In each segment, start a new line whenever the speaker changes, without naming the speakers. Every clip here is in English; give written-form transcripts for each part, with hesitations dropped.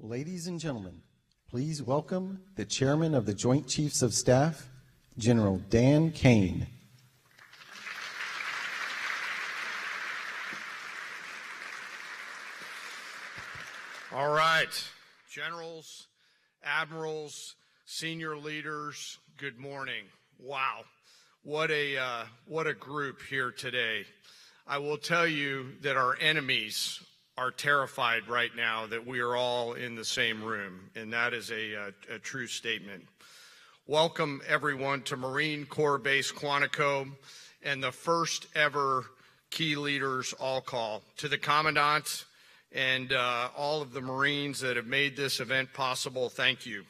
Ladies and gentlemen, please welcome the Chairman of the Joint Chiefs of Staff, General Dan Kane.
All right, generals, admirals, senior leaders, good morning. Wow, what a group here today. I will tell you that our enemies are terrified right now that we are all in the same room, and that is a true statement. Welcome, everyone, to Marine Corps Base Quantico and the first ever Key Leaders All Call. To the Commandant and all of the Marines that have made this event possible, thank you.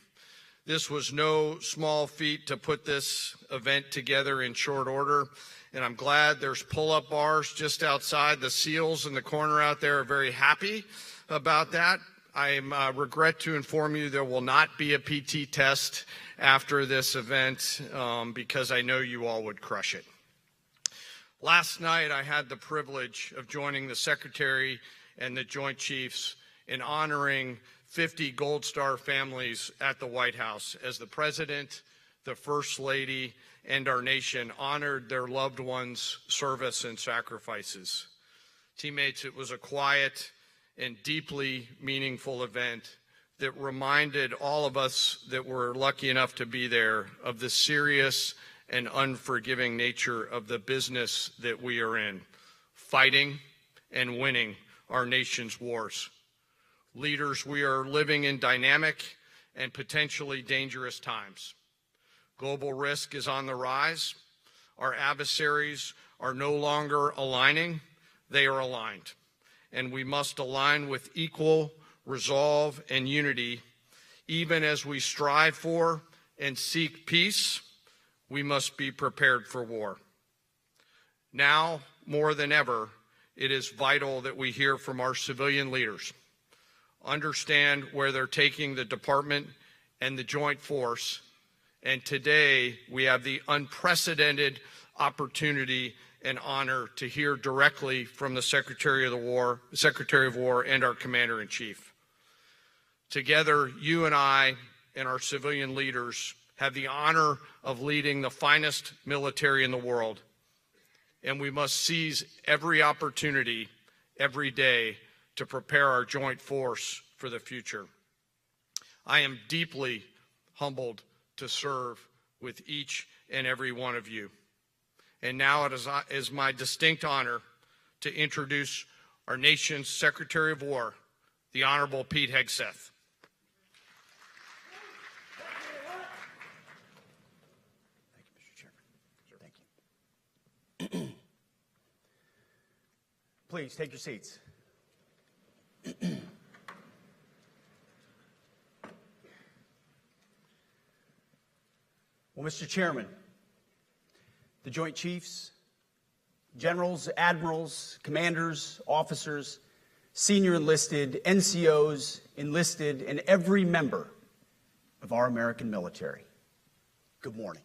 This was no small feat to put this event together in short order, and I'm glad there's pull-up bars just outside. The SEALs in the corner out there are very happy about that. I regret to inform you there will not be a PT test after this event because I know you all would crush it. Last night I had the privilege of joining the Secretary and the Joint Chiefs in honoring 50 Gold Star families at the White House as the President, the First Lady, and our nation honored their loved ones' service and sacrifices. Teammates, it was a quiet and deeply meaningful event that reminded all of us that were lucky enough to be there of the serious and unforgiving nature of the business that we are in, fighting and winning our nation's wars. Leaders, we are living in dynamic and potentially dangerous times. Global risk is on the rise. Our adversaries are no longer aligning, they are aligned. And we must align with equal resolve and unity. Even as we strive for and seek peace, we must be prepared for war. Now, more than ever, it is vital that we hear from our civilian leaders, understand where they're taking the department and the joint force. And today we have the unprecedented opportunity and honor to hear directly from the Secretary of War and our Commander-in-Chief. Together, you and I and our civilian leaders have the honor of leading the finest military in the world. And we must seize every opportunity every day to prepare our joint force for the future. I am deeply humbled to serve with each and every one of you. And now it is my distinct honor to introduce our nation's Secretary of War, the Honorable Pete Hegseth.
Thank you, Mr. Chairman. Thank you. Please take your seats. Well, Mr. Chairman, the Joint Chiefs, generals, admirals, commanders, officers, senior enlisted, NCOs, enlisted, and every member of our American military, good morning.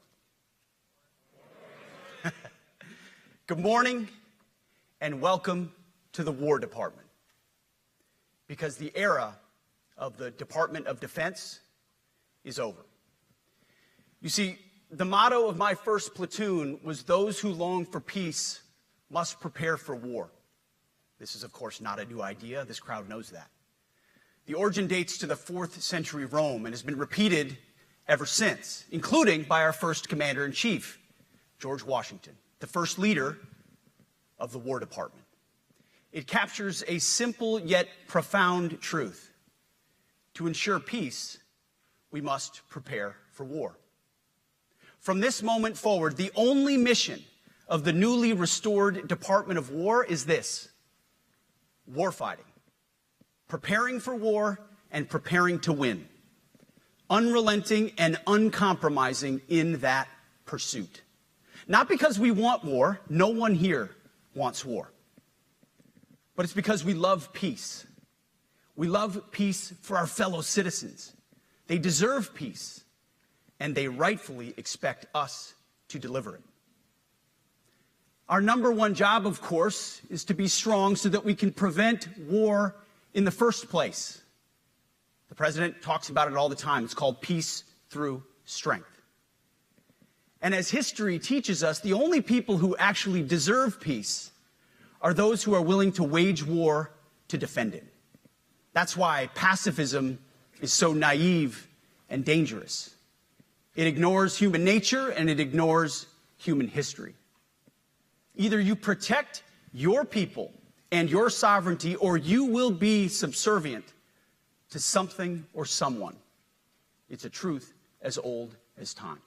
Good morning and welcome to the War Department, because the era of the Department of Defense is over. You see, the motto of my first platoon was, "Those who long for peace must prepare for war." This is, of course, not a new idea. This crowd knows that. The origin dates to the 4th century Rome and has been repeated ever since, including by our first Commander-in-Chief, George Washington, the first leader of the War Department. It captures a simple yet profound truth. To ensure peace, we must prepare for war. From this moment forward, the only mission of the newly restored Department of War is this: warfighting, preparing for war and preparing to win, unrelenting and uncompromising in that pursuit. Not because we want war, no one here wants war, but it's because we love peace. We love peace for our fellow citizens. They deserve peace, and they rightfully expect us to deliver it. Our number one job, of course, is to be strong so that we can prevent war in the first place. The president talks about it all the time. It's called peace through strength. And as history teaches us, the only people who actually deserve peace are those who are willing to wage war to defend it. That's why pacifism is so naive and dangerous. It ignores human nature and it ignores human history. Either you protect your people and your sovereignty, or you will be subservient to something or someone. It's a truth as old as time.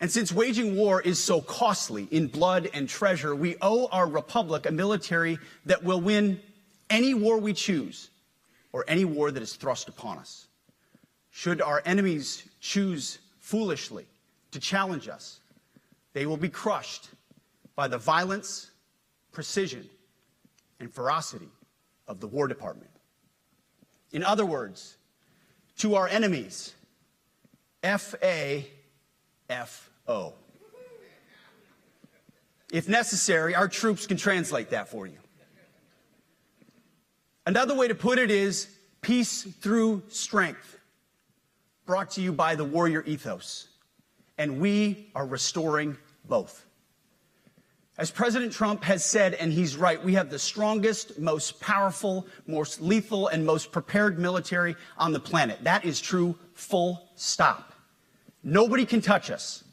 And since waging war is so costly in blood and treasure, we owe our republic a military that will win any war we choose or any war that is thrust upon us. Should our enemies choose foolishly to challenge us, they will be crushed by the violence, precision, and ferocity of the War Department. In other words, to our enemies, F-A-F-O. If necessary, our troops can translate that for you. Another way to put it is peace through strength, brought to you by the warrior ethos. And we are restoring both. As President Trump has said, and he's right, we have the strongest, most powerful, most lethal, and most prepared military on the planet. That is true, full stop. Nobody can touch us.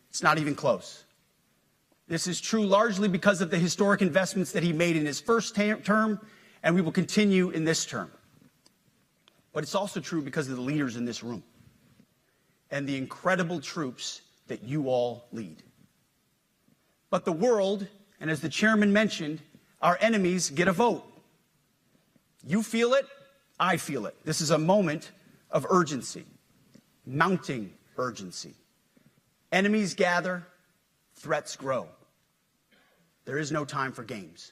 It's not even close. This is true largely because of the historic investments that he made in his first term, and we will continue in this term. But it's also true because of the leaders in this room and the incredible troops that you all lead. But the world, and as the chairman mentioned, our enemies get a vote. You feel it, I feel it. This is a moment of urgency, mounting urgency. Enemies gather, threats grow. There is no time for games.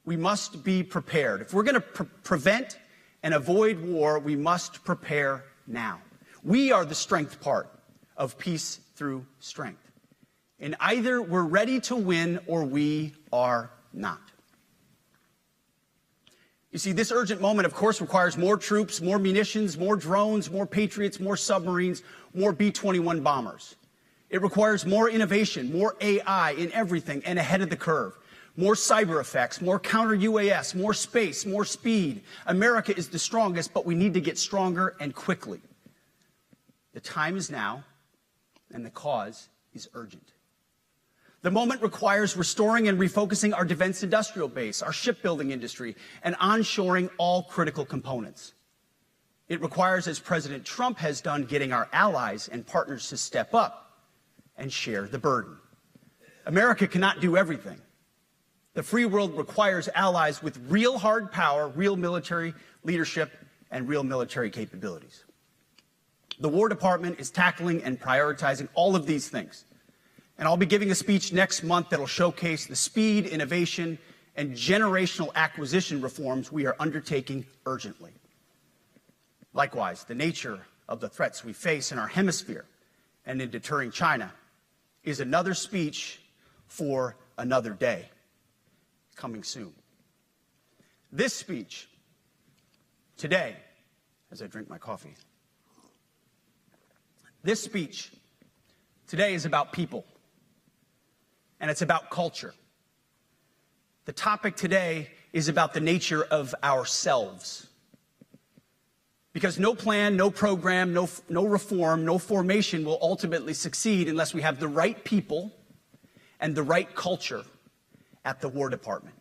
We must be prepared. If we're going to prevent and avoid war, we must prepare now. We are the strength part of peace through strength. And either we're ready to win or we are not. You see, this urgent moment, of course, requires more troops, more munitions, more drones, more Patriots, more submarines, more B-21 bombers. It requires more innovation, more AI in everything and ahead of the curve. More cyber effects, more counter-UAS, more space, more speed. America is the strongest, but we need to get stronger and quickly. The time is now, and the cause is urgent. The moment requires restoring and refocusing our defense industrial base, our shipbuilding industry, and onshoring all critical components. It requires, as President Trump has done, getting our allies and partners to step up and share the burden. America cannot do everything. The free world requires allies with real hard power, real military leadership, and real military capabilities. The War Department is tackling and prioritizing all of these things. And I'll be giving a speech next month that'll showcase the speed, innovation, and generational acquisition reforms we are undertaking urgently. Likewise, the nature of the threats we face in our hemisphere and in deterring China is another speech for another day, coming soon. This speech today, as I drink my coffee, this speech today is about people. And it's about culture. The topic today is about the nature of ourselves. Because no plan, no program, no reform, no formation will ultimately succeed unless we have the right people and the right culture at the War Department.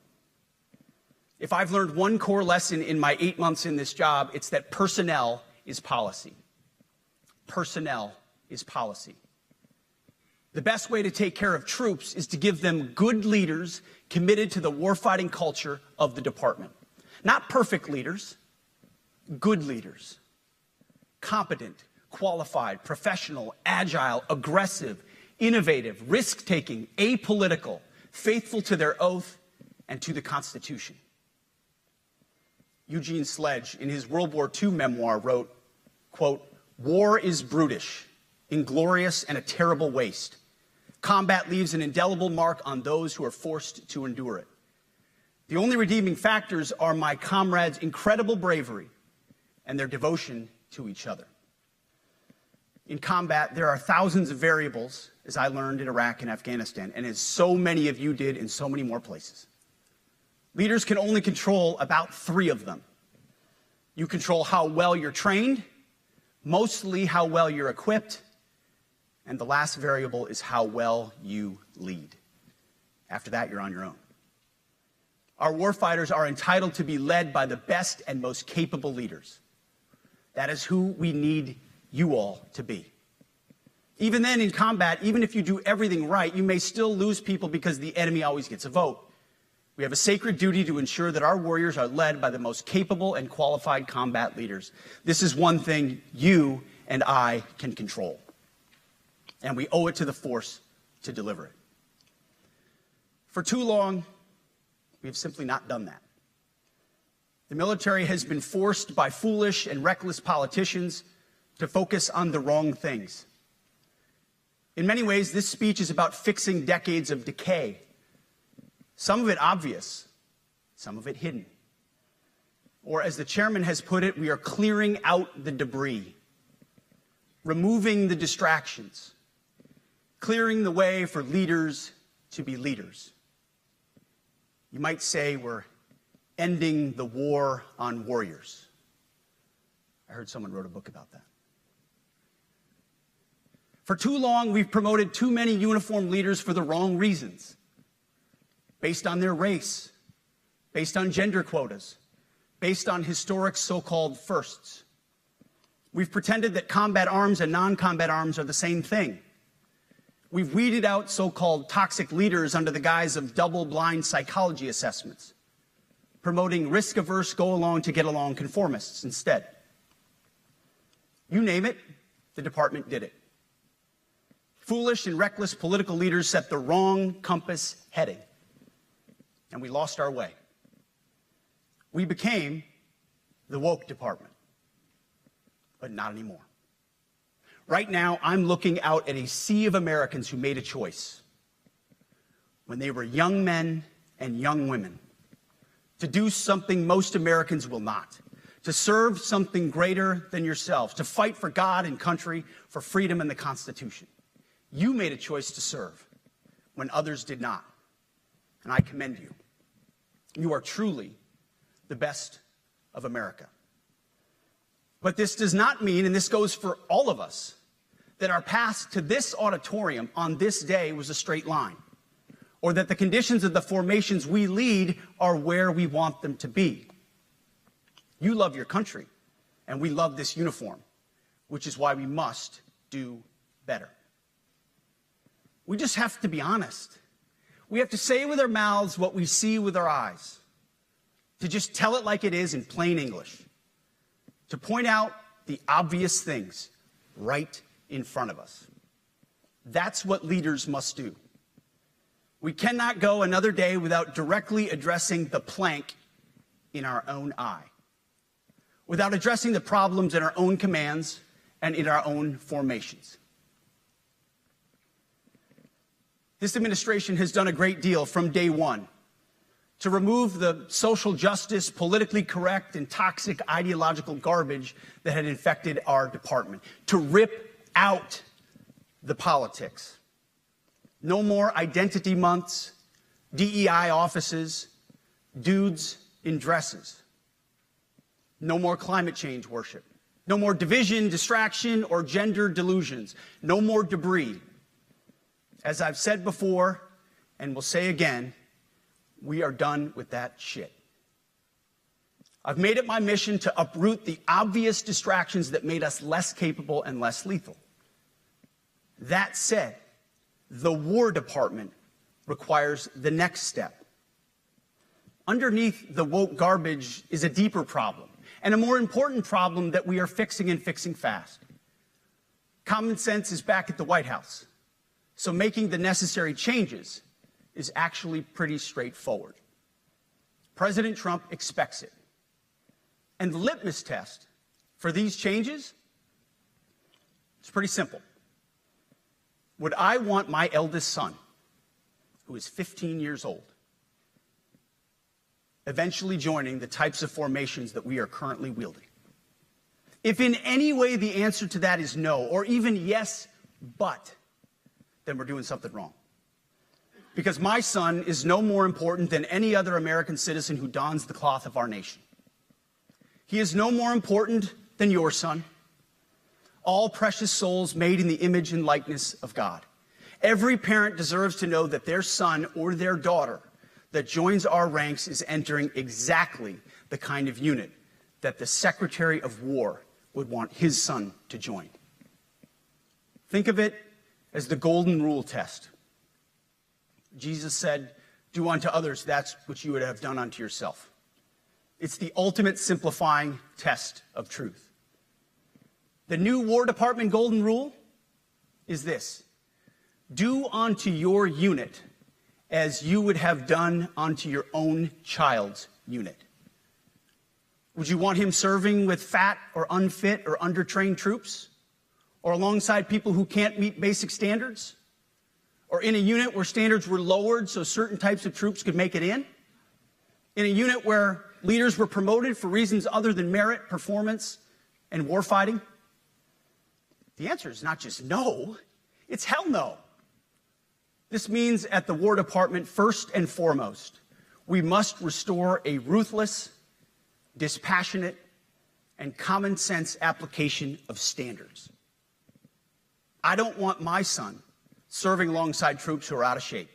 If I've learned one core lesson in my 8 months in this job, it's that personnel is policy. Personnel is policy. The best way to take care of troops is to give them good leaders committed to the warfighting culture of the department. Not perfect leaders, good leaders. Competent, qualified, professional, agile, aggressive, innovative, risk-taking, apolitical, faithful to their oath and to the Constitution. Eugene Sledge, in his World War II memoir, wrote, quote, "War is brutish, inglorious, and a terrible waste. Combat leaves an indelible mark on those who are forced to endure it. The only redeeming factors are my comrades' incredible bravery and their devotion to each other. In combat, there are thousands of variables, as I learned in Iraq and Afghanistan, and as so many of you did in so many more places. Leaders can only control about 3 of them. You control how well you're trained, mostly how well you're equipped, and the last variable is how well you lead. After that, you're on your own. Our warfighters are entitled to be led by the best and most capable leaders. That is who we need you all to be. Even then, in combat, even if you do everything right, you may still lose people because the enemy always gets a vote. We have a sacred duty to ensure that our warriors are led by the most capable and qualified combat leaders. This is one thing you and I can control, and we owe it to the force to deliver it. For too long, we have simply not done that. The military has been forced by foolish and reckless politicians to focus on the wrong things. In many ways, this speech is about fixing decades of decay. Some of it obvious, some of it hidden. Or as the chairman has put it, we are clearing out the debris, removing the distractions, clearing the way for leaders to be leaders. You might say we're ending the war on warriors. I heard someone wrote a book about that. For too long, we've promoted too many uniformed leaders for the wrong reasons, based on their race, based on gender quotas, based on historic so-called firsts. We've pretended that combat arms and non-combat arms are the same thing. We've weeded out so-called toxic leaders under the guise of double-blind psychology assessments, promoting risk-averse, go-along-to-get-along conformists instead. You name it, the department did it. Foolish and reckless political leaders set the wrong compass heading, and we lost our way. We became the woke department, but not anymore. Right now, I'm looking out at a sea of Americans who made a choice when they were young men and young women to do something most Americans will not, to serve something greater than yourselves, to fight for God and country, for freedom and the Constitution. You made a choice to serve when others did not, and I commend you. You are truly the best of America. But this does not mean, and this goes for all of us, that our path to this auditorium on this day was a straight line, or that the conditions of the formations we lead are where we want them to be. You love your country, and we love this uniform, which is why we must do better. We just have to be honest. We have to say with our mouths what we see with our eyes, to just tell it like it is in plain English, to point out the obvious things right in front of us. That's what leaders must do. We cannot go another day without directly addressing the plank in our own eye, without addressing the problems in our own commands and in our own formations. This administration has done a great deal from day one to remove the social justice, politically correct, and toxic ideological garbage that had infected our department, to rip out the politics. No more identity months, DEI offices, dudes in dresses. No more climate change worship. No more division, distraction, or gender delusions. No more debris. As I've said before, and will say again, we are done with that shit. I've made it my mission to uproot the obvious distractions that made us less capable and less lethal. That said, the War Department requires the next step. Underneath the woke garbage is a deeper problem, and a more important problem that we are fixing and fixing fast. Common sense is back at the White House, so making the necessary changes is actually pretty straightforward. President Trump expects it. And the litmus test for these changes is pretty simple. Would I want my eldest son, who is 15 years old, eventually joining the types of formations that we are currently wielding? If in any way the answer to that is no, or even yes, but, then we're doing something wrong. Because my son is no more important than any other American citizen who dons the cloth of our nation. He is no more important than your son. All precious souls made in the image and likeness of God. Every parent deserves to know that their son or their daughter that joins our ranks is entering exactly the kind of unit that the Secretary of War would want his son to join. Think of it as the golden rule test. Jesus said, "Do unto others that which you would have done unto yourself." It's the ultimate simplifying test of truth. The new War Department golden rule is this: do unto your unit as you would have done unto your own child's unit. Would you want him serving with fat or unfit or undertrained troops? Or alongside people who can't meet basic standards? Or in a unit where standards were lowered so certain types of troops could make it in? In a unit where leaders were promoted for reasons other than merit, performance, and warfighting? The answer is not just no, it's hell no. This means at the War Department, first and foremost, we must restore a ruthless, dispassionate, and common sense application of standards. I don't want my son serving alongside troops who are out of shape,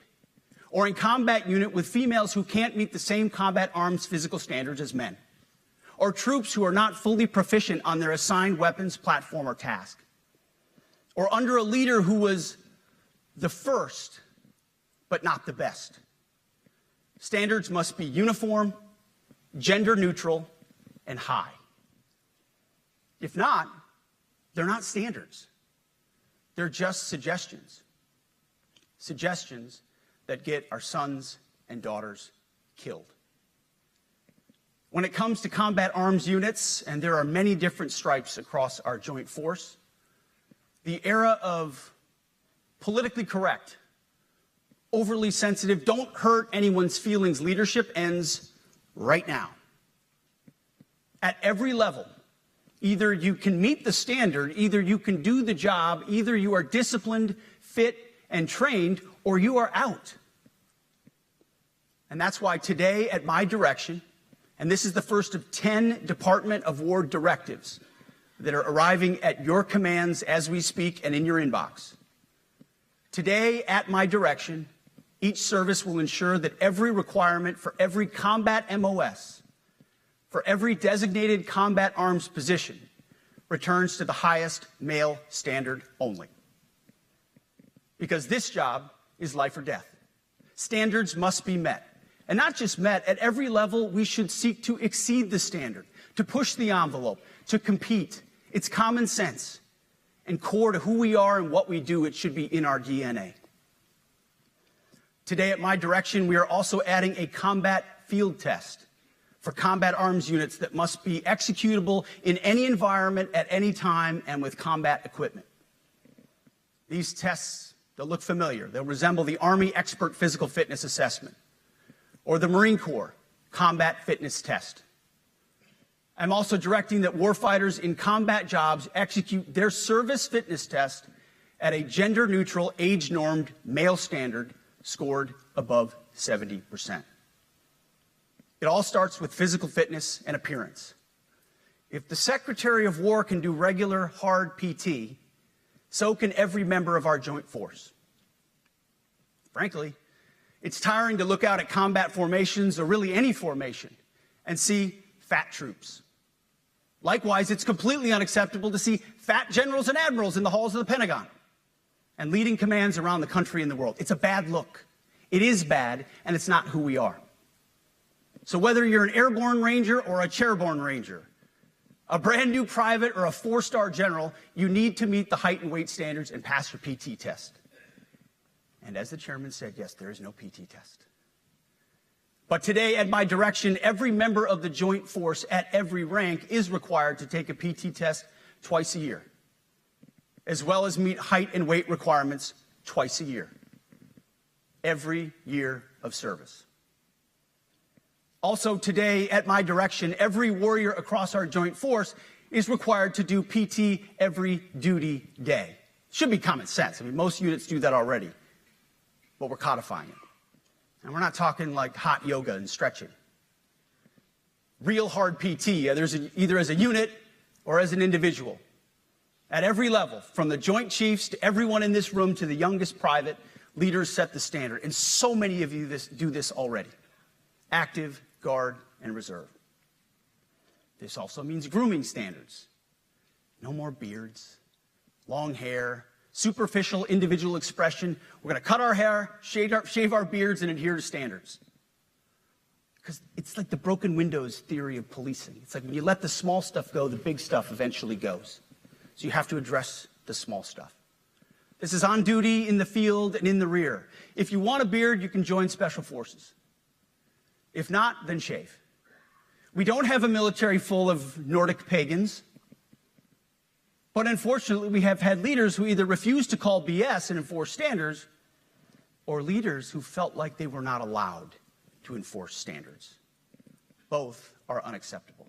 or in combat unit with females who can't meet the same combat arms physical standards as men, or troops who are not fully proficient on their assigned weapons, platform, or task, or under a leader who was the first, but not the best. Standards must be uniform, gender neutral, and high. If not, they're not standards. They're just suggestions. Suggestions that get our sons and daughters killed. When it comes to combat arms units, and there are many different stripes across our joint force, the era of politically correct, overly sensitive, don't hurt anyone's feelings leadership ends right now. At every level, either you can meet the standard, either you can do the job, either you are disciplined, fit, and trained, or you are out. And that's why today, at my direction, and this is the first of 10 Department of War directives that are arriving at your commands as we speak and in your inbox. Today, at my direction, each service will ensure that every requirement for every combat MOS, for every designated combat arms position, returns to the highest male standard only. Because this job is life or death. Standards must be met. And not just met, at every level we should seek to exceed the standard, to push the envelope, to compete. It's common sense. And core to who we are and what we do, it should be in our DNA. Today, at my direction, we are also adding a combat field test for combat arms units that must be executable in any environment at any time and with combat equipment. These tests, they'll look familiar. They'll resemble the Army Expert Physical Fitness Assessment or the Marine Corps Combat Fitness Test. I'm also directing that warfighters in combat jobs execute their service fitness test at a gender-neutral, age-normed male standard scored above 70%. It all starts with physical fitness and appearance. If the Secretary of War can do regular, hard PT, so can every member of our joint force. Frankly, it's tiring to look out at combat formations, or really any formation, and see fat troops. Likewise, it's completely unacceptable to see fat generals and admirals in the halls of the Pentagon and leading commands around the country and the world. It's a bad look. It is bad, and it's not who we are. So whether you're an airborne ranger or a chairborne ranger, a brand new private or a 4-star general, you need to meet the height and weight standards and pass your PT test. And as the chairman said, yes, there is no PT test. But today, at my direction, every member of the joint force at every rank is required to take a PT test twice a year, as well as meet height and weight requirements twice a year, every year of service. Also today, at my direction, every warrior across our joint force is required to do PT every duty day. Should be common sense. I mean, most units do that already, but we're codifying it. And we're not talking like hot yoga and stretching. Real hard PT, either as a unit or as an individual. At every level, from the Joint Chiefs to everyone in this room to the youngest private, leaders set the standard. And so many of you do this already. Active, Guard, and Reserve. This also means grooming standards. No more beards, long hair, superficial individual expression. We're going to cut our hair, shave our beards, and adhere to standards. Because it's like the broken windows theory of policing. It's like when you let the small stuff go, the big stuff eventually goes. So you have to address the small stuff. This is on duty, in the field, and in the rear. If you want a beard, you can join Special Forces. If not, then shave. We don't have a military full of Nordic pagans. But unfortunately, we have had leaders who either refuse to call BS and enforce standards, or leaders who felt like they were not allowed to enforce standards. Both are unacceptable.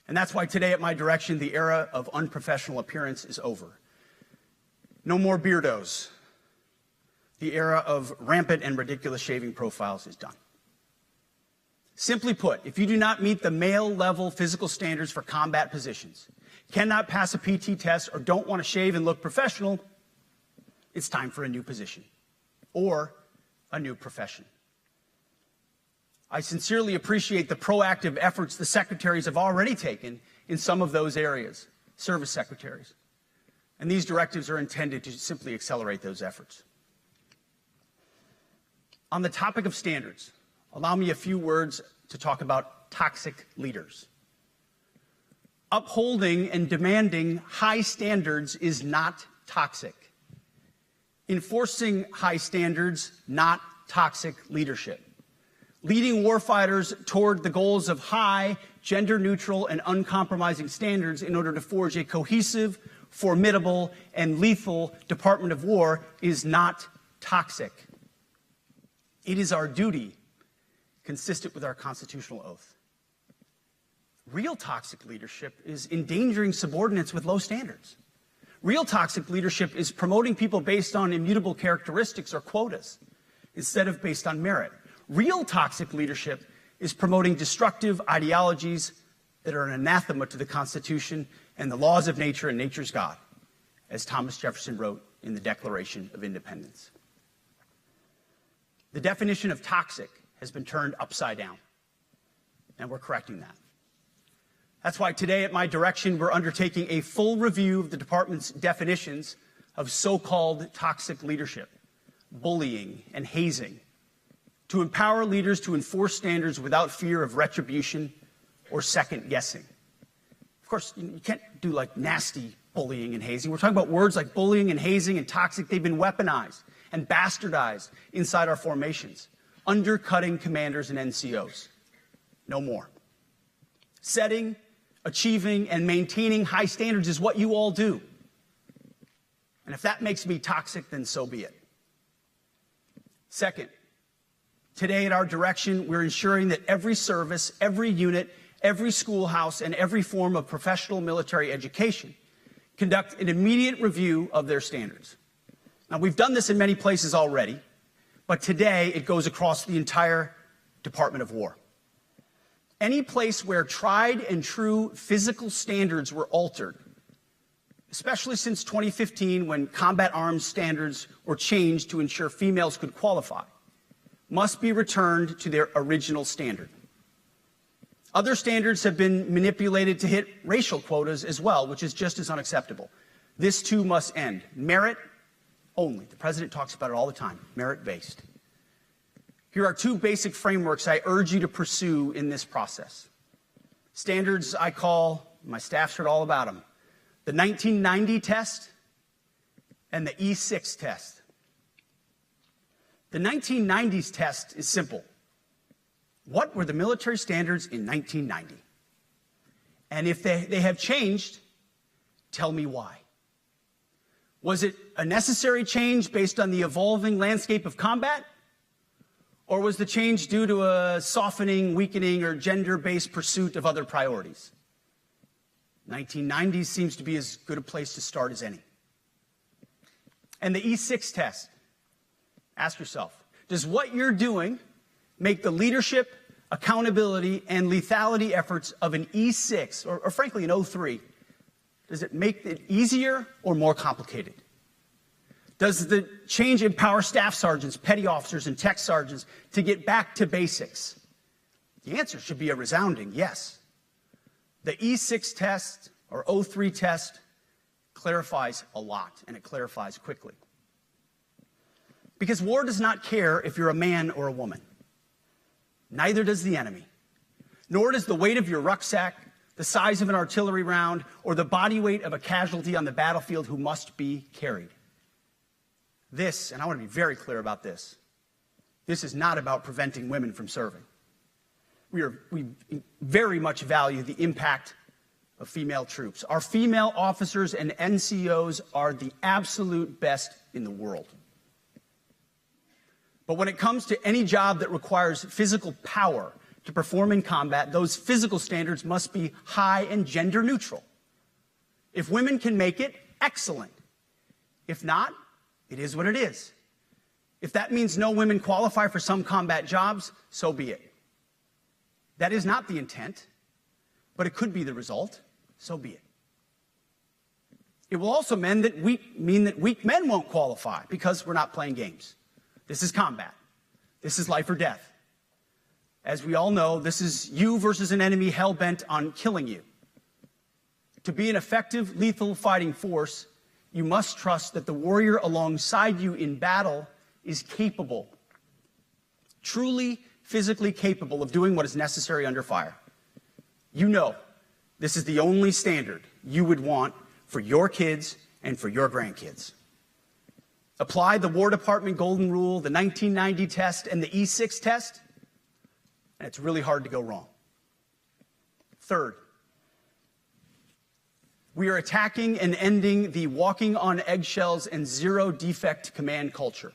And that's why today, at my direction, the era of unprofessional appearance is over. No more beardos. The era of rampant and ridiculous shaving profiles is done. Simply put, if you do not meet the male-level physical standards for combat positions, cannot pass a PT test, or don't want to shave and look professional, it's time for a new position or a new profession. I sincerely appreciate the proactive efforts the secretaries have already taken in some of those areas, service secretaries. And these directives are intended to simply accelerate those efforts. On the topic of standards, allow me a few words to talk about toxic leaders. Upholding and demanding high standards is not toxic. Enforcing high standards, not toxic leadership. Leading warfighters toward the goals of high, gender-neutral, and uncompromising standards in order to forge a cohesive, formidable, and lethal Department of War is not toxic. It is our duty, consistent with our constitutional oath. Real toxic leadership is endangering subordinates with low standards. Real toxic leadership is promoting people based on immutable characteristics or quotas instead of based on merit. Real toxic leadership is promoting destructive ideologies that are an anathema to the Constitution and the laws of nature and nature's God, as Thomas Jefferson wrote in the Declaration of Independence. The definition of toxic has been turned upside down, and we're correcting that. That's why today, at my direction, we're undertaking a full review of the department's definitions of so-called toxic leadership, bullying, and hazing, to empower leaders to enforce standards without fear of retribution or second-guessing. Of course, you can't do like nasty bullying and hazing. We're talking about words like bullying and hazing and toxic. They've been weaponized and bastardized inside our formations, undercutting commanders and NCOs. No more. Setting, achieving, and maintaining high standards is what you all do. And if that makes me toxic, then so be it. Second, today at our direction, we're ensuring that every service, every unit, every schoolhouse, and every form of professional military education conduct an immediate review of their standards. Now, we've done this in many places already, but today it goes across the entire Department of War. Any place where tried and true physical standards were altered, especially since 2015 when combat arms standards were changed to ensure females could qualify, must be returned to their original standard. Other standards have been manipulated to hit racial quotas as well, which is just as unacceptable. This too must end. Merit only. The president talks about it all the time, merit-based. Here are two basic frameworks I urge you to pursue in this process. Standards I call, my staff's heard all about them, the 1990 test and the E6 test. The 1990s test is simple. What were the military standards in 1990? And if they have changed, tell me why. Was it a necessary change based on the evolving landscape of combat? Or was the change due to a softening, weakening, or gender-based pursuit of other priorities? 1990s seems to be as good a place to start as any. And the E6 test. Ask yourself, does what you're doing make the leadership, accountability, and lethality efforts of an E6, or frankly an O3, does it make it easier or more complicated? Does the change empower staff sergeants, petty officers, and tech sergeants to get back to basics? The answer should be a resounding yes. The E6 test, or O3 test, clarifies a lot, and it clarifies quickly. Because war does not care if you're a man or a woman. Neither does the enemy. Nor does the weight of your rucksack, the size of an artillery round, or the body weight of a casualty on the battlefield who must be carried. This, and I want to be very clear about this, this is not about preventing women from serving. We very much value the impact of female troops. Our female officers and NCOs are the absolute best in the world. But when it comes to any job that requires physical power to perform in combat, those physical standards must be high and gender neutral. If women can make it, excellent. If not, it is what it is. If that means no women qualify for some combat jobs, so be it. That is not the intent, but it could be the result, so be it. It will also mean that weak men won't qualify because we're not playing games. This is combat. This is life or death. As we all know, this is you versus an enemy hell-bent on killing you. To be an effective, lethal fighting force, you must trust that the warrior alongside you in battle is capable, truly physically capable of doing what is necessary under fire. You know this is the only standard you would want for your kids and for your grandkids. Apply the War Department Golden Rule, the 1990 test, and the E6 test, and it's really hard to go wrong. Third, we are attacking and ending the walking on eggshells and zero-defect command culture.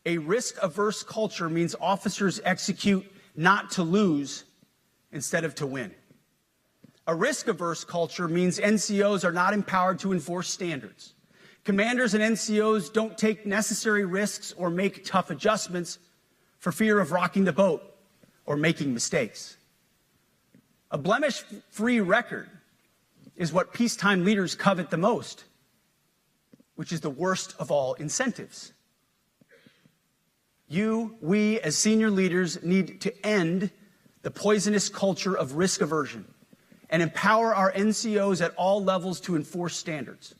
A risk-averse culture means officers execute not to lose instead of to win. A risk-averse culture means NCOs are not empowered to enforce standards. Commanders and NCOs don't take necessary risks or make tough adjustments for fear of rocking the boat or making mistakes. A blemish-free record is what peacetime leaders covet the most, which is the worst of all incentives. We, as senior leaders, need to end the poisonous culture of risk aversion and empower our NCOs at all levels to enforce standards.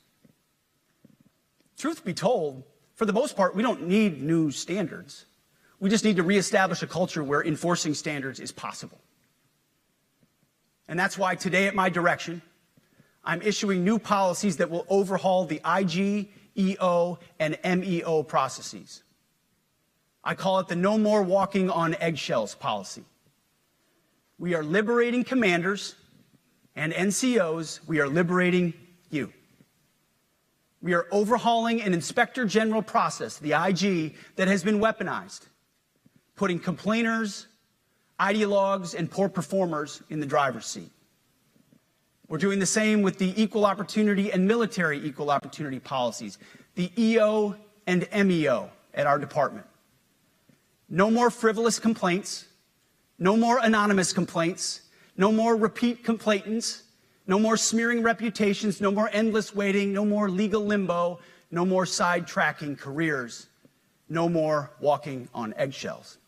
Truth be told, for the most part, we don't need new standards. We just need to reestablish a culture where enforcing standards is possible. And that's why today, at my direction, I'm issuing new policies that will overhaul the IG, EO, and MEO processes. I call it the No More Walking on Eggshells policy. We are liberating commanders and NCOs. We are liberating you. We are overhauling an inspector general process, the IG, that has been weaponized, putting complainers, ideologues, and poor performers in the driver's seat. We're doing the same with the equal opportunity and military equal opportunity policies, the EO and MEO at our department. No more frivolous complaints, no more anonymous complaints, no more repeat complainants, no more smearing reputations, no more endless waiting, no more legal limbo, no more sidetracking careers, no more walking on eggshells.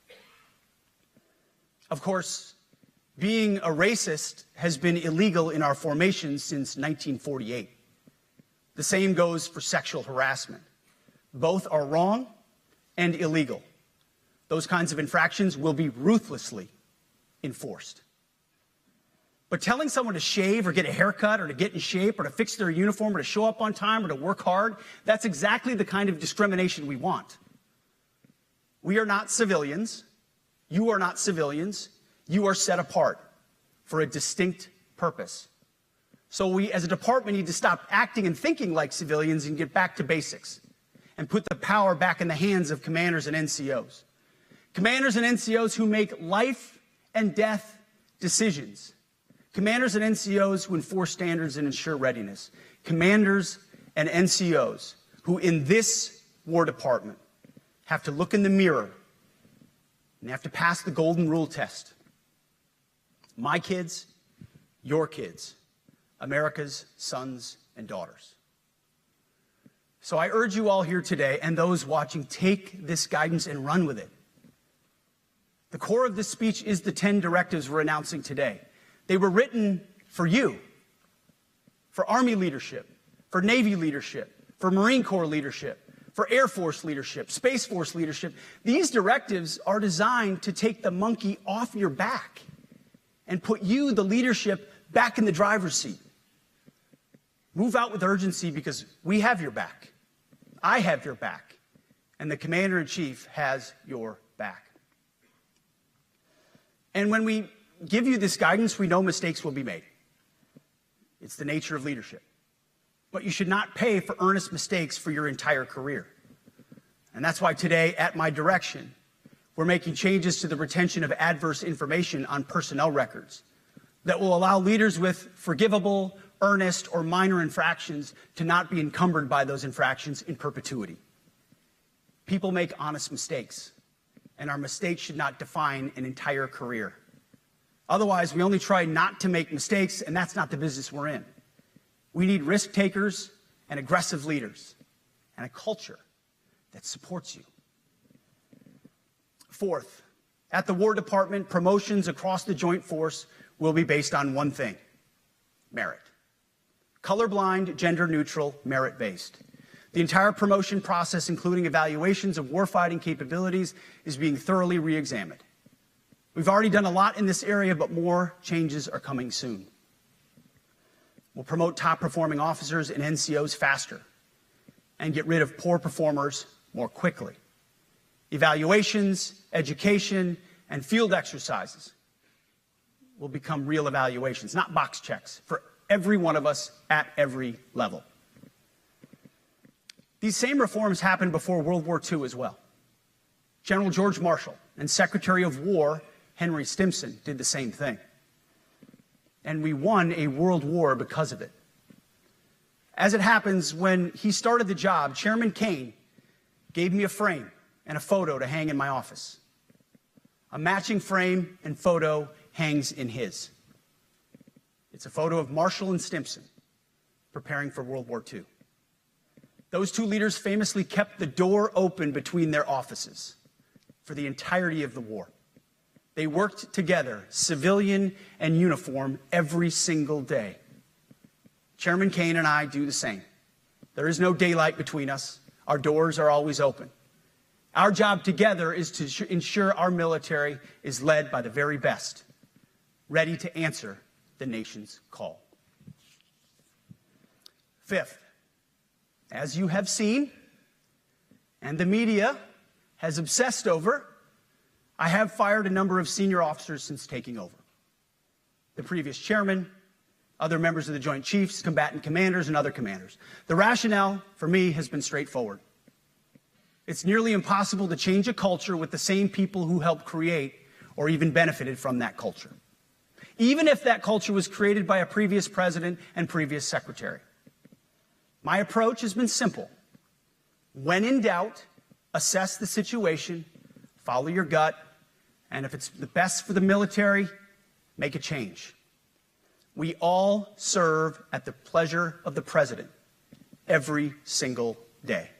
Of course, being a racist has been illegal in our formation since 1948. The same goes for sexual harassment. Both are wrong and illegal. Those kinds of infractions will be ruthlessly enforced. But telling someone to shave or get a haircut or to get in shape or to fix their uniform or to show up on time or to work hard, that's exactly the kind of discrimination we want. We are not civilians. You are not civilians. You are set apart for a distinct purpose. So we, as a department, need to stop acting and thinking like civilians and get back to basics and put the power back in the hands of commanders and NCOs. Commanders and NCOs who make life and death decisions. Commanders and NCOs who enforce standards and ensure readiness. Commanders and NCOs who in this War Department have to look in the mirror and they have to pass the golden rule test. My kids, your kids, America's sons and daughters. So I urge you all here today and those watching, take this guidance and run with it. The core of this speech is the 10 directives we're announcing today. They were written for you, for Army leadership, for Navy leadership, for Marine Corps leadership, for Air Force leadership, Space Force leadership. These directives are designed to take the monkey off your back and put you, the leadership, back in the driver's seat. Move out with urgency because we have your back. I have your back. And the Commander-in-Chief has your back. And when we give you this guidance, we know mistakes will be made. It's the nature of leadership. But you should not pay for earnest mistakes for your entire career. And that's why today, at my direction, we're making changes to the retention of adverse information on personnel records that will allow leaders with forgivable, earnest, or minor infractions to not be encumbered by those infractions in perpetuity. People make honest mistakes, and our mistakes should not define an entire career. Otherwise, we only try not to make mistakes, and that's not the business we're in. We need risk takers and aggressive leaders and a culture that supports you. Fourth, at the War Department, promotions across the Joint Force will be based on one thing: merit. Colorblind, gender-neutral, merit-based. The entire promotion process, including evaluations of warfighting capabilities, is being thoroughly re-examined. We've already done a lot in this area, but more changes are coming soon. We'll promote top-performing officers and NCOs faster and get rid of poor performers more quickly. Evaluations, education, and field exercises will become real evaluations, not box checks, for every one of us at every level. These same reforms happened before World War II as well. General George Marshall and Secretary of War Henry Stimson did the same thing. And we won a world war because of it. As it happens, when he started the job, Chairman Kane gave me a frame and a photo to hang in my office. A matching frame and photo hangs in his. It's a photo of Marshall and Stimson preparing for World War II. Those two leaders famously kept the door open between their offices for the entirety of the war. They worked together, civilian and uniform, every single day. Chairman Kane and I do the same. There is no daylight between us. Our doors are always open. Our job together is to ensure our military is led by the very best, ready to answer the nation's call. Fifth, as you have seen, and the media has obsessed over, I have fired a number of senior officers since taking over. The previous chairman, other members of the Joint Chiefs, combatant commanders, and other commanders. The rationale for me has been straightforward. It's nearly impossible to change a culture with the same people who helped create or even benefited from that culture, even if that culture was created by a previous president and previous secretary. My approach has been simple. When in doubt, assess the situation, follow your gut, and if it's the best for the military, make a change. We all serve at the pleasure of the president every single day.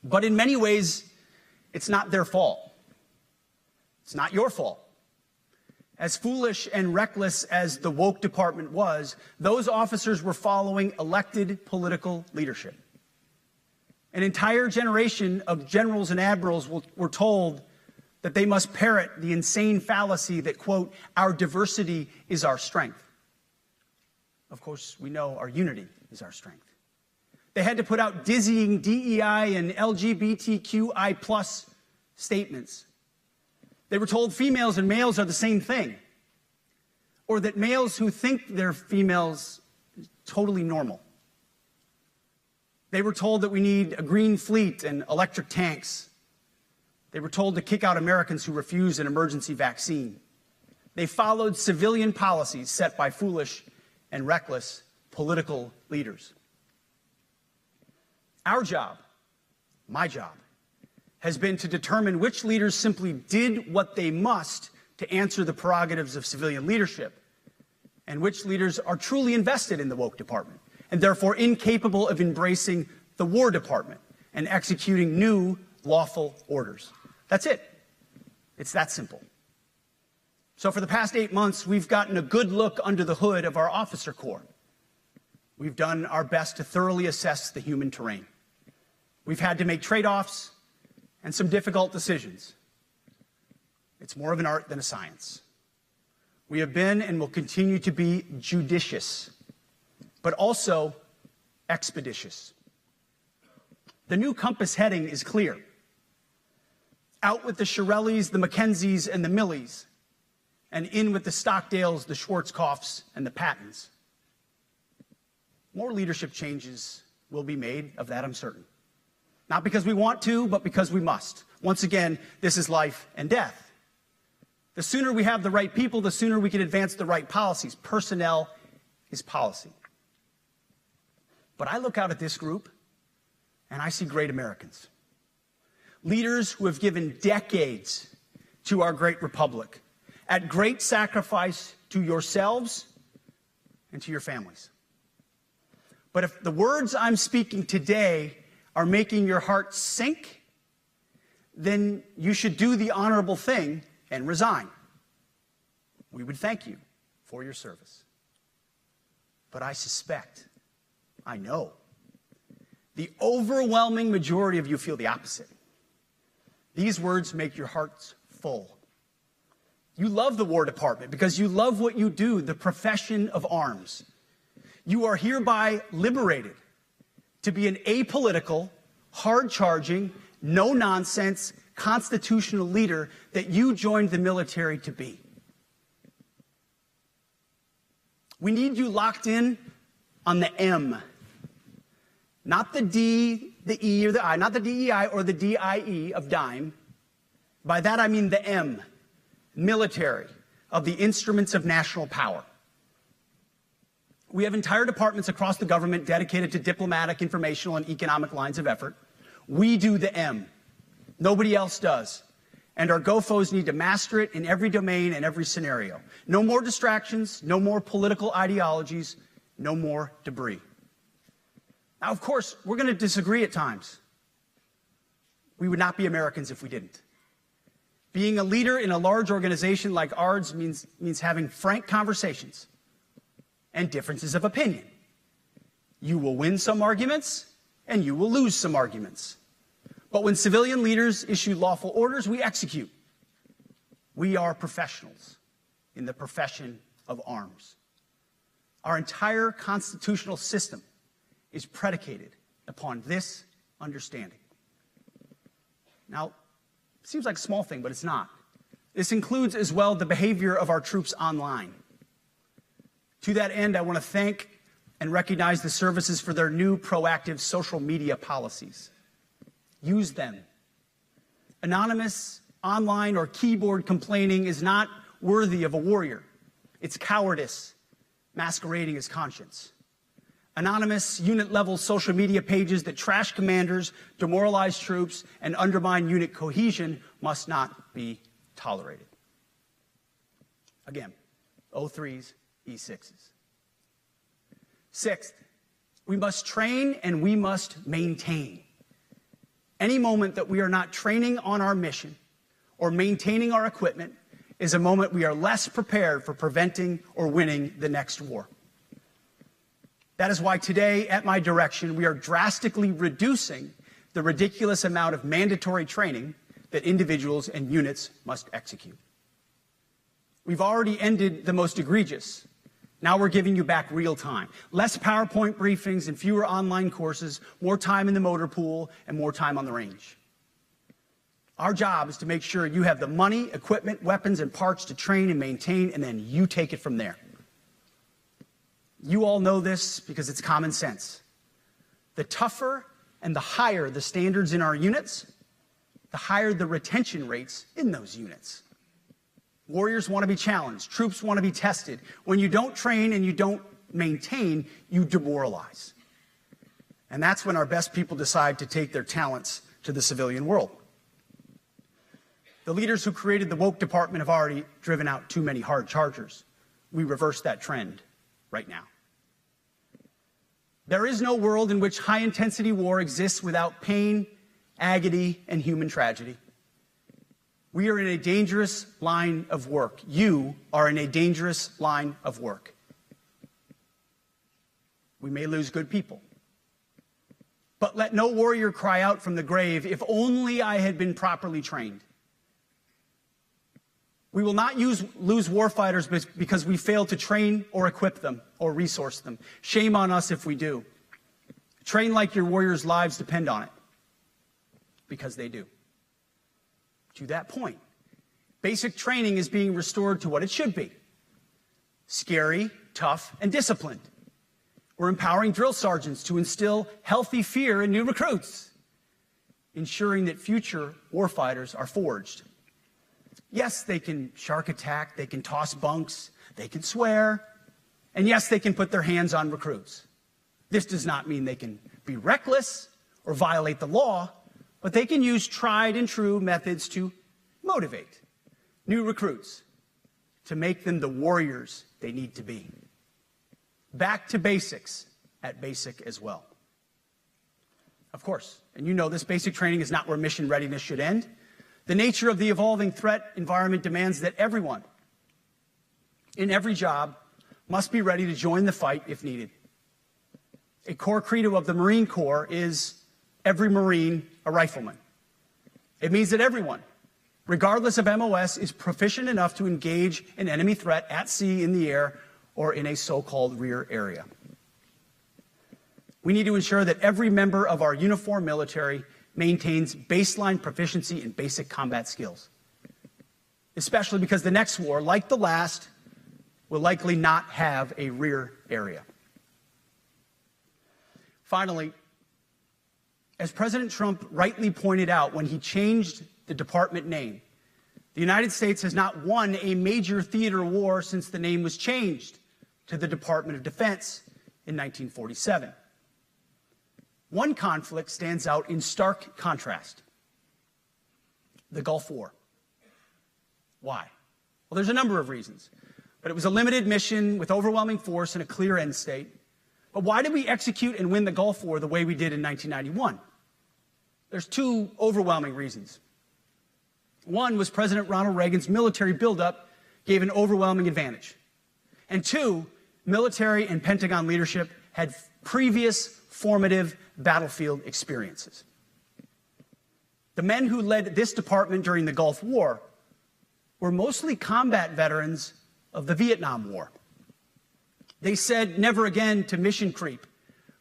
But in many ways, it's not their fault. It's not your fault. As foolish and reckless as the woke department was, those officers were following elected political leadership. An entire generation of generals and admirals were told that they must parrot the insane fallacy that, quote, our diversity is our strength. Of course, we know our unity is our strength. They had to put out dizzying DEI and LGBTQI plus statements. They were told females and males are the same thing, or that males who think they're females are totally normal. They were told that we need a green fleet and electric tanks. They were told to kick out Americans who refuse an emergency vaccine. They followed civilian policies set by foolish and reckless political leaders. Our job, my job, has been to determine which leaders simply did what they must to answer the prerogatives of civilian leadership, and which leaders are truly invested in the woke department, and therefore incapable of embracing the War Department and executing new lawful orders. That's it. It's that simple. So for the past 8 months, we've gotten a good look under the hood of our officer corps. We've done our best to thoroughly assess the human terrain. We've had to make trade-offs and some difficult decisions. It's more of an art than a science. We have been and will continue to be judicious, but also expeditious. The new compass heading is clear. Out with the Shirellis, the Mackenzies, and the Millies, and in with the Stockdales, the Schwarzkopfs, and the Pattons. More leadership changes will be made, of that I'm certain. Not because we want to, but because we must. Once again, this is life and death. The sooner we have the right people, the sooner we can advance the right policies. Personnel is policy. But I look out at this group, and I see great Americans. Leaders who have given decades to our great republic, at great sacrifice to yourselves and to your families. But if the words I'm speaking today are making your heart sink, then you should do the honorable thing and resign. We would thank you for your service. But I suspect, I know, the overwhelming majority of you feel the opposite. These words make your hearts full. You love the War Department because you love what you do, the profession of arms. You are hereby liberated to be an apolitical, hard-charging, no-nonsense, constitutional leader that you joined the military to be. We need you locked in on the M, not the D, the E, or the I, not the DEI or the DIE of dime. By that I mean the M, military, of the instruments of national power. We have entire departments across the government dedicated to diplomatic, informational, and economic lines of effort. We do the M. Nobody else does. And our GOFOs need to master it in every domain and every scenario. No more distractions, no more political ideologies, no more debris. Now, of course, we're going to disagree at times. We would not be Americans if we didn't. Being a leader in a large organization like ours means having frank conversations and differences of opinion. You will win some arguments, and you will lose some arguments. But when civilian leaders issue lawful orders, we execute. We are professionals in the profession of arms. Our entire constitutional system is predicated upon this understanding. Now, it seems like a small thing, but it's not. This includes as well the behavior of our troops online. To that end, I want to thank and recognize the services for their new proactive social media policies. Use them. Anonymous, online, or keyboard complaining is not worthy of a warrior. It's cowardice masquerading as conscience. Anonymous, unit-level social media pages that trash commanders, demoralize troops, and undermine unit cohesion must not be tolerated. Again, O3s, E6s. Sixth, we must train and we must maintain. Any moment that we are not training on our mission or maintaining our equipment is a moment we are less prepared for preventing or winning the next war. That is why today, at my direction, we are drastically reducing the ridiculous amount of mandatory training that individuals and units must execute. We've already ended the most egregious. Now we're giving you back real time. Less PowerPoint briefings and fewer online courses, more time in the motor pool, and more time on the range. Our job is to make sure you have the money, equipment, weapons, and parts to train and maintain, and then you take it from there. You all know this because it's common sense. The tougher and the higher the standards in our units, the higher the retention rates in those units. Warriors want to be challenged. Troops want to be tested. When you don't train and you don't maintain, you demoralize. And that's when our best people decide to take their talents to the civilian world. The leaders who created the woke department have already driven out too many hard chargers. We reverse that trend right now. There is no world in which high-intensity war exists without pain, agony, and human tragedy. We are in a dangerous line of work. You are in a dangerous line of work. We may lose good people. But let no warrior cry out from the grave, "If only I had been properly trained." We will not lose warfighters because we fail to train or equip them or resource them. Shame on us if we do. Train like your warriors' lives depend on it, because they do. To that point, basic training is being restored to what it should be: scary, tough, and disciplined. We're empowering drill sergeants to instill healthy fear in new recruits, ensuring that future warfighters are forged. Yes, they can shark attack, they can toss bunks, they can swear, and yes, they can put their hands on recruits. This does not mean they can be reckless or violate the law, but they can use tried and true methods to motivate new recruits, to make them the warriors they need to be. Back to basics at basic as well. Of course, and you know this, basic training is not where mission readiness should end. The nature of the evolving threat environment demands that everyone in every job must be ready to join the fight if needed. A core credo of the Marine Corps is every Marine a rifleman. It means that everyone, regardless of MOS, is proficient enough to engage an enemy threat at sea, in the air, or in a so-called rear area. We need to ensure that every member of our uniformed military maintains baseline proficiency in basic combat skills, especially because the next war, like the last, will likely not have a rear area. Finally, as President Trump rightly pointed out when he changed the department name, the United States has not won a major theater war since the name was changed to the Department of Defense in 1947. One conflict stands out in stark contrast: the Gulf War. Why? Well, there's a number of reasons, but it was a limited mission with overwhelming force and a clear end state. But why did we execute and win the Gulf War the way we did in 1991? There's two overwhelming reasons. One was President Ronald Reagan's military buildup gave an overwhelming advantage. And two, military and Pentagon leadership had previous formative battlefield experiences. The men who led this department during the Gulf War were mostly combat veterans of the Vietnam War. They said never again to mission creep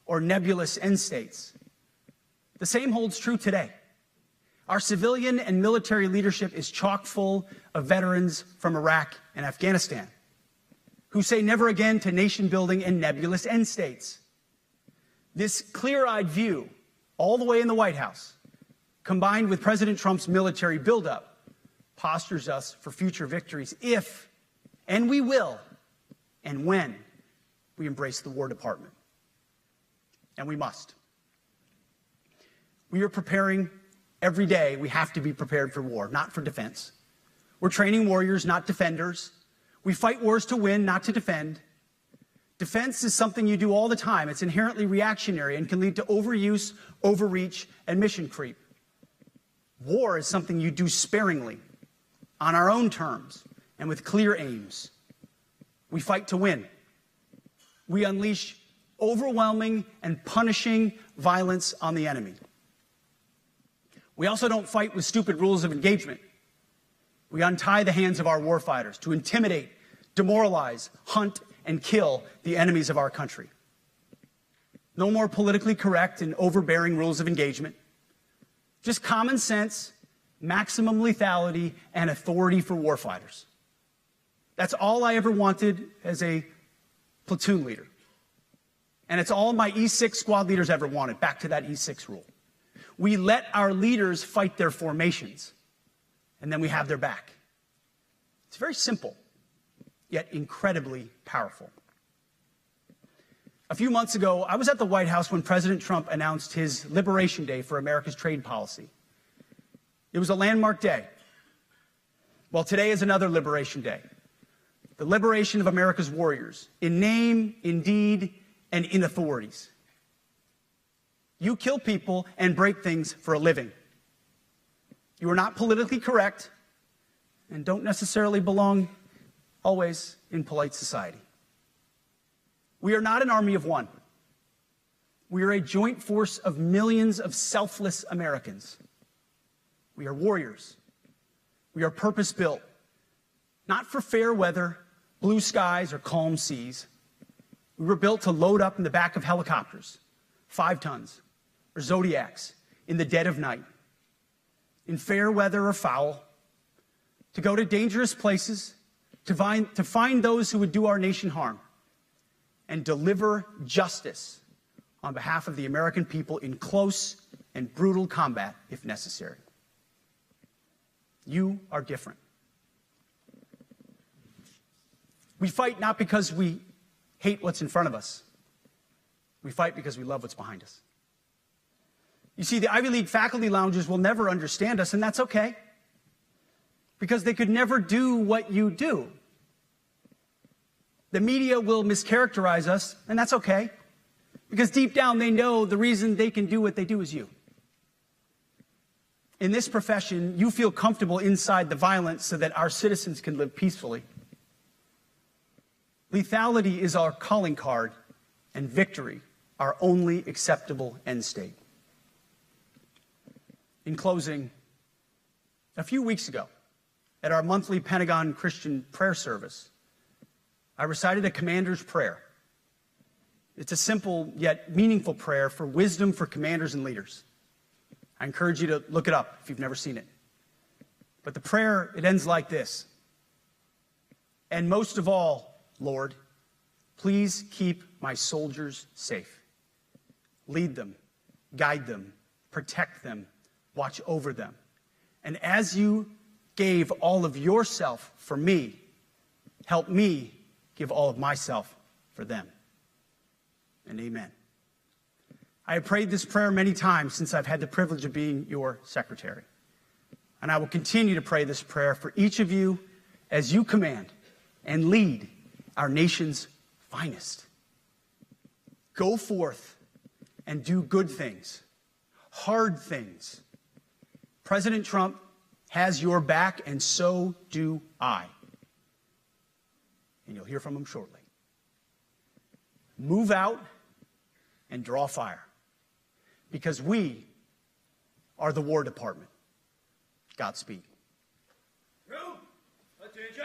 or nebulous end states. The same holds true today. Our civilian and military leadership is chock full of veterans from Iraq and Afghanistan who say never again to nation building and nebulous end states. This clear-eyed view, all the way in the White House, combined with President Trump's military buildup, postures us for future victories if, and we will, and when we embrace the War Department. And we must. We are preparing every day. We have to be prepared for war, not for defense. We're training warriors, not defenders. We fight wars to win, not to defend. Defense is something you do all the time. It's inherently reactionary and can lead to overuse, overreach, and mission creep. War is something you do sparingly, on our own terms, and with clear aims. We fight to win. We unleash overwhelming and punishing violence on the enemy. We also don't fight with stupid rules of engagement. We untie the hands of our warfighters to intimidate, demoralize, hunt, and kill the enemies of our country. No more politically correct and overbearing rules of engagement. Just common sense, maximum lethality, and authority for warfighters. That's all I ever wanted as a platoon leader. And it's all my E6 squad leaders ever wanted, back to that E6 rule. We let our leaders fight their formations, and then we have their back. It's very simple, yet incredibly powerful. A few months ago, I was at the White House when President Trump announced his Liberation Day for America's trade policy. It was a landmark day. Well, today is another Liberation Day. The liberation of America's warriors, in name, in deed, and in authorities. You kill people and break things for a living. You are not politically correct and don't necessarily belong always in polite society. We are not an army of one. We are a joint force of millions of selfless Americans. We are warriors. We are purpose-built, not for fair weather, blue skies, or calm seas. We were built to load up in the back of helicopters, 5 tons, or Zodiacs, in the dead of night, in fair weather or foul, to go to dangerous places, to find those who would do our nation harm, and deliver justice on behalf of the American people in close and brutal combat if necessary. You are different. We fight not because we hate what's in front of us. We fight because we love what's behind us. You see, the Ivy League faculty lounges will never understand us, and that's okay, because they could never do what you do. The media will mischaracterize us, and that's okay, because deep down they know the reason they can do what they do is you. In this profession, you feel comfortable inside the violence so that our citizens can live peacefully. Lethality is our calling card, and victory our only acceptable end state. In closing, a few weeks ago, at our monthly Pentagon Christian prayer service, I recited a commander's prayer. It's a simple yet meaningful prayer for wisdom for commanders and leaders. I encourage you to look it up if you've never seen it. But the prayer, it ends like this. And most of all, Lord, please keep my soldiers safe. Lead them, guide them, protect them, watch over them. And as you gave all of yourself for me, help me give all of myself for them. And amen. I have prayed this prayer many times since I've had the privilege of being your secretary. And I will continue to pray this prayer for each of you as you command and lead our nation's finest. Go forth and do good things, hard things. President Trump has your back, and so do I. And you'll hear from him shortly. Move out and draw fire, because we are the War Department. Godspeed.
Room, attention.